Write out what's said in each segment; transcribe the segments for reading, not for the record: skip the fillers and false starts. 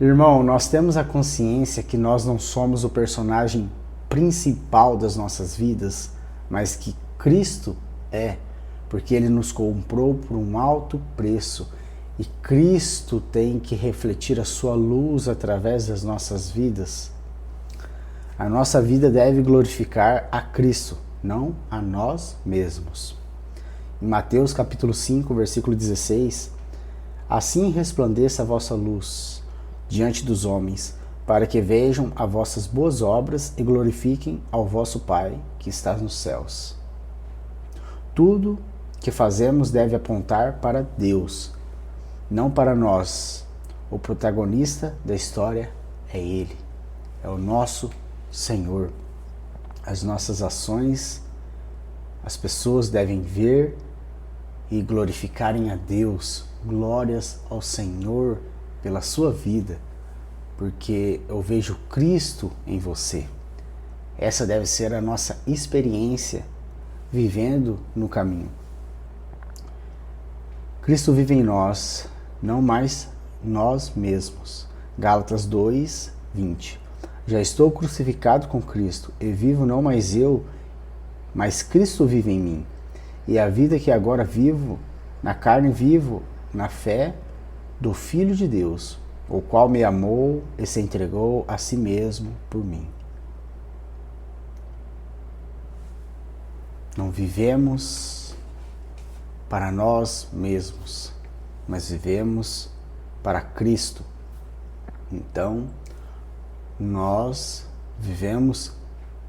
Irmão, nós temos a consciência que nós não somos o personagem principal das nossas vidas, mas que Cristo é, porque Ele nos comprou por um alto preço e Cristo tem que refletir a sua luz através das nossas vidas. A nossa vida deve glorificar a Cristo, não a nós mesmos. Em Mateus capítulo 5, versículo 16, assim resplandeça a vossa luz diante dos homens, para que vejam as vossas boas obras e glorifiquem ao vosso Pai que está nos céus. Tudo que fazemos deve apontar para Deus, não para nós. O protagonista da história é Ele, é o nosso Senhor. As nossas ações, as pessoas devem ver e glorificarem a Deus. Glórias ao Senhor pela sua vida, porque eu vejo Cristo em você. Essa deve ser a nossa experiência vivendo no caminho. Cristo vive em nós, não mais nós mesmos. Gálatas 2, 20. Já estou crucificado com Cristo, e vivo não mais eu, mas Cristo vive em mim. E a vida que agora vivo, na carne vivo, na fé do Filho de Deus, o qual me amou e se entregou a si mesmo por mim. Não vivemos para nós mesmos, mas vivemos para Cristo. Então, nós vivemos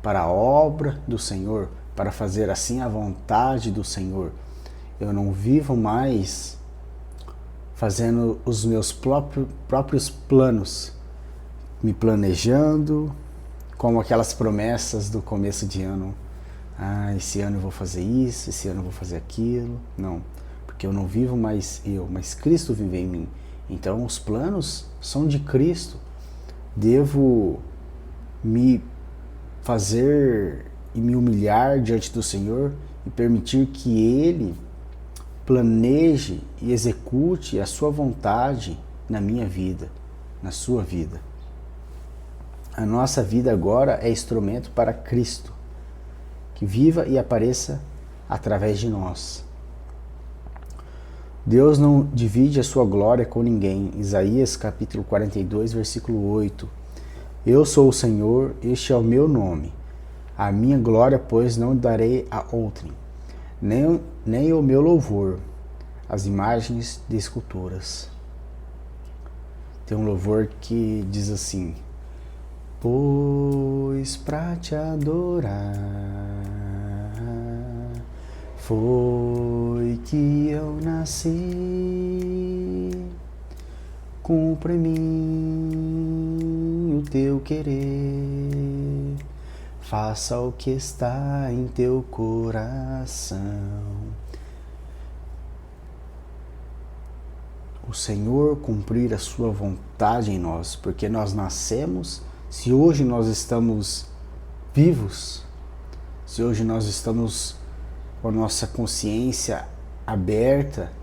para a obra do Senhor, para fazer assim a vontade do Senhor. Eu não vivo mais fazendo os meus próprios planos, me planejando, como aquelas promessas do começo de ano. Esse ano eu vou fazer isso, esse ano eu vou fazer aquilo. Não, porque eu não vivo mais eu, mas Cristo vive em mim. Então os planos são de Cristo. Devo me fazer e me humilhar diante do Senhor e permitir que Ele planeje e execute a sua vontade na minha vida, na sua vida. A nossa vida agora é instrumento para Cristo, que viva e apareça através de nós. Deus não divide a sua glória com ninguém. Isaías capítulo 42, versículo 8. Eu sou o Senhor, este é o meu nome. A minha glória, pois, não darei a outrem, nem o meu louvor, as imagens de esculturas. Tem um louvor que diz assim: pois pra te adorar foi que eu nasci, cumpre em mim o teu querer, faça o que está em teu coração. O Senhor cumprir a sua vontade em nós, porque nós nascemos. Se hoje nós estamos vivos, se hoje nós estamos com a nossa consciência aberta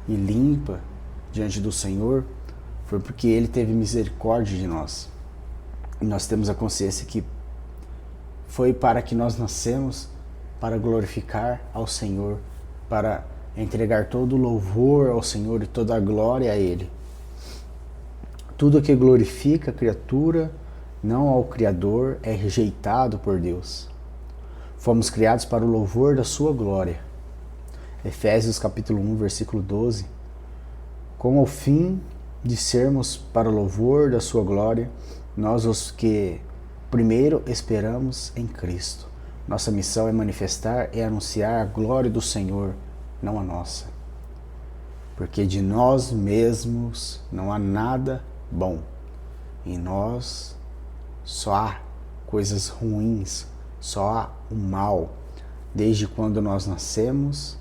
e limpa diante do Senhor, foi porque Ele teve misericórdia de nós. E nós temos a consciência que foi para que nós nascemos, para glorificar ao Senhor, para entregar todo o louvor ao Senhor e toda a glória a Ele. Tudo que glorifica a criatura, não ao Criador, é rejeitado por Deus. Fomos criados para o louvor da sua glória. Efésios capítulo 1, versículo 12. Com o fim de sermos para o louvor da sua glória, nós os que primeiro esperamos em Cristo. Nossa missão é manifestar e anunciar a glória do Senhor, não a nossa. Porque de nós mesmos não há nada bom. Em nós só há coisas ruins, só há o mal. Desde quando nós nascemos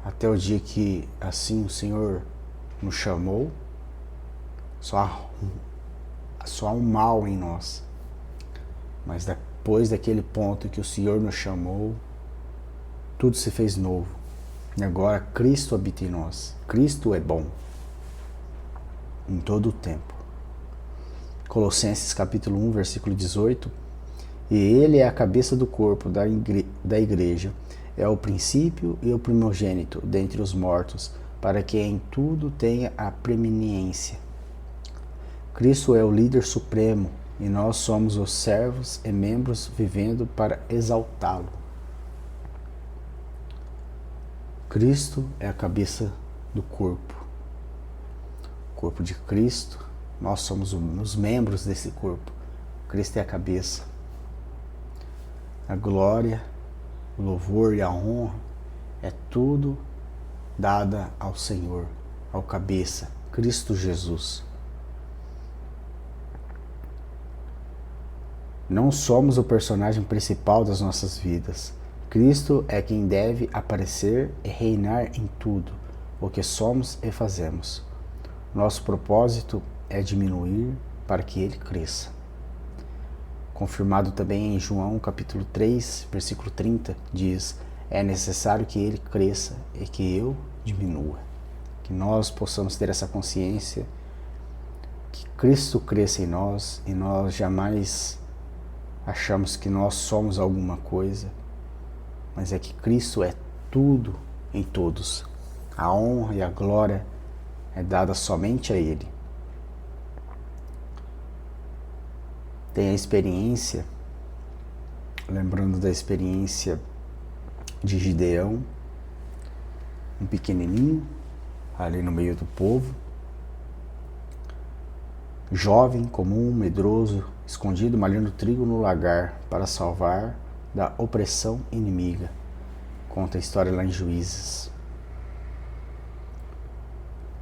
até o dia que assim o Senhor nos chamou, só há um mal em nós. Mas depois daquele ponto que o Senhor nos chamou, tudo se fez novo. E agora Cristo habita em nós. Cristo é bom em todo o tempo. Colossenses capítulo 1, versículo 18, e ele é a cabeça do corpo da igreja, é o princípio e o primogênito dentre os mortos, para que em tudo tenha a preeminência. Cristo é o líder supremo e nós somos os servos e membros vivendo para exaltá-lo. Cristo é a cabeça do corpo. O corpo de Cristo, nós somos os membros desse corpo. Cristo é a cabeça. A glória, o louvor e a honra é tudo dada ao Senhor, ao cabeça, Cristo Jesus. Não somos o personagem principal das nossas vidas. Cristo é quem deve aparecer e reinar em tudo o que somos e fazemos. Nosso propósito é diminuir para que Ele cresça. Confirmado também em João capítulo 3, versículo 30, diz: é necessário que Ele cresça e que eu diminua. Que nós possamos ter essa consciência, que Cristo cresça em nós e nós jamais achamos que nós somos alguma coisa, mas é que Cristo é tudo em todos. A honra e a glória é dada somente a Ele. Tem a experiência, lembrando da experiência de Gideão, um pequenininho, ali no meio do povo, jovem, comum, medroso, escondido, malhando trigo no lagar para salvar da opressão inimiga. Conta a história lá em Juízes.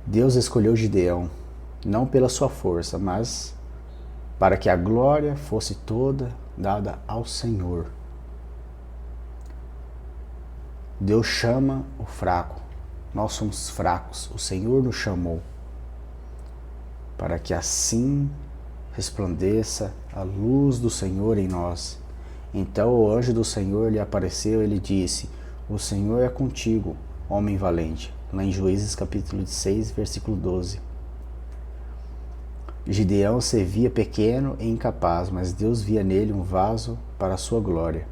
Deus escolheu Gideão, não pela sua força, mas para que a glória fosse toda dada ao Senhor. Deus chama o fraco. Nós somos fracos. O Senhor nos chamou para que assim resplandeça a luz do Senhor em nós. Então o anjo do Senhor lhe apareceu e lhe disse: o Senhor é contigo, homem valente. Lá em Juízes capítulo 6, versículo 12. Gideão se via pequeno e incapaz, mas Deus via nele um vaso para a sua glória.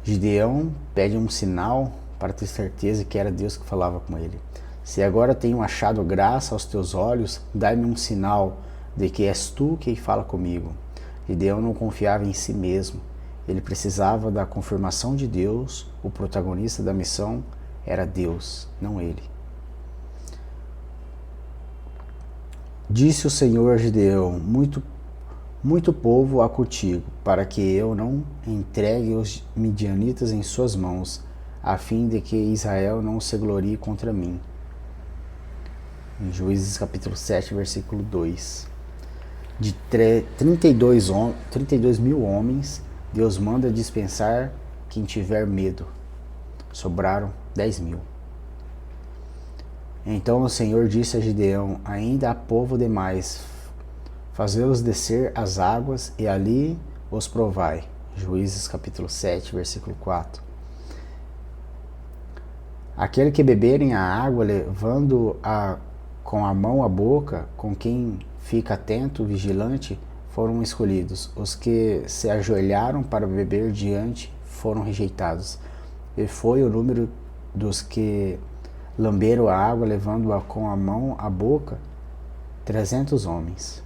Gideão pede um sinal para ter certeza que era Deus que falava com ele. Se agora tenho achado graça aos teus olhos, dai-me um sinal de que és tu quem fala comigo. Gideão não confiava em si mesmo. Ele precisava da confirmação de Deus. O protagonista da missão era Deus, não ele. Disse o Senhor a Gideão: muito povo há contigo, para que eu não entregue os midianitas em suas mãos, a fim de que Israel não se glorie contra mim. Em Juízes capítulo 7, versículo 2. De 32 mil homens, Deus manda dispensar quem tiver medo. Sobraram 10 mil. Então o Senhor disse a Gideão: ainda há povo demais, fazê-los descer as águas e ali os provai. Juízes capítulo 7, versículo 4. Aquele que beberem a água, levando-a com a mão à boca, com quem fica atento, vigilante, foram escolhidos. Os que se ajoelharam para beber diante foram rejeitados. E foi o número dos que lamberam a água, levando-a com a mão à boca, 300 homens.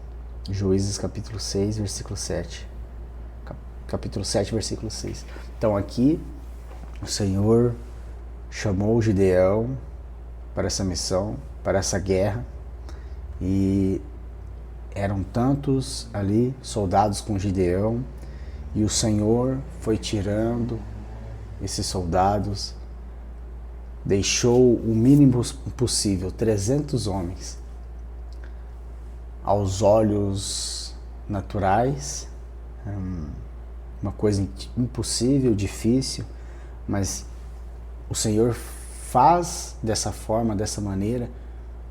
Juízes capítulo 6, versículo 7. Capítulo 7, versículo 6. Então aqui o Senhor chamou Gideão para essa missão, para essa guerra, e eram tantos ali soldados com Gideão, e o Senhor foi tirando esses soldados, deixou o mínimo possível, 300 homens. Aos olhos naturais, uma coisa impossível, difícil, mas o Senhor faz dessa forma, dessa maneira,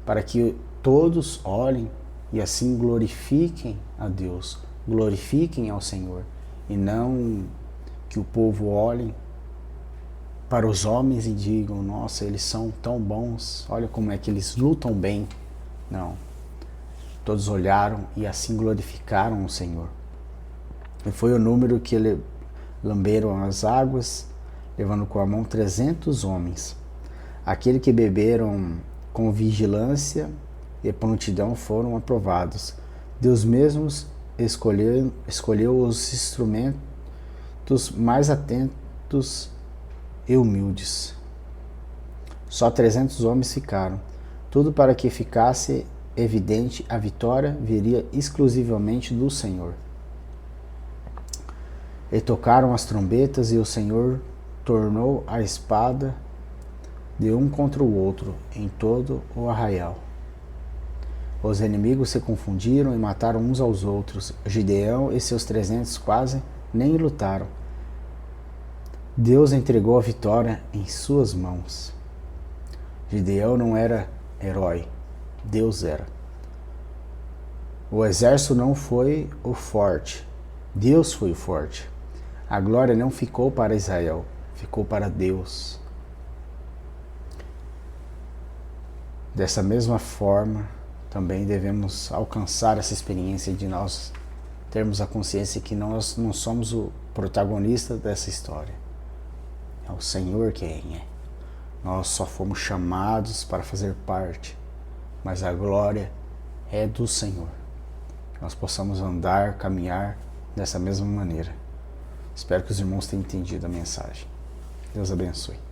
para que todos olhem e assim glorifiquem a Deus, glorifiquem ao Senhor, e não que o povo olhe para os homens e digam: nossa, eles são tão bons, olha como é que eles lutam bem. Não. Todos olharam e assim glorificaram o Senhor. E foi o número que lamberam as águas, levando com a mão 300 homens. Aquele que beberam com vigilância e prontidão foram aprovados. Deus mesmo escolheu os instrumentos mais atentos e humildes. Só 300 homens ficaram. Tudo para que ficasse evidente a vitória viria exclusivamente do Senhor. E tocaram as trombetas, e o Senhor tornou a espada de um contra o outro em todo o arraial. Os inimigos se confundiram e mataram uns aos outros. Gideão e seus 300 quase nem lutaram. Deus entregou a vitória em suas mãos. Gideão não era herói, Deus era. O exército não foi o forte, Deus foi o forte. A glória não ficou para Israel, ficou para Deus. Dessa mesma forma, também devemos alcançar essa experiência de nós termos a consciência que nós não somos o protagonista dessa história. É o Senhor quem é. Nós só fomos chamados para fazer parte, mas a glória é do Senhor. Nós possamos andar, caminhar dessa mesma maneira. Espero que os irmãos tenham entendido a mensagem. Deus abençoe.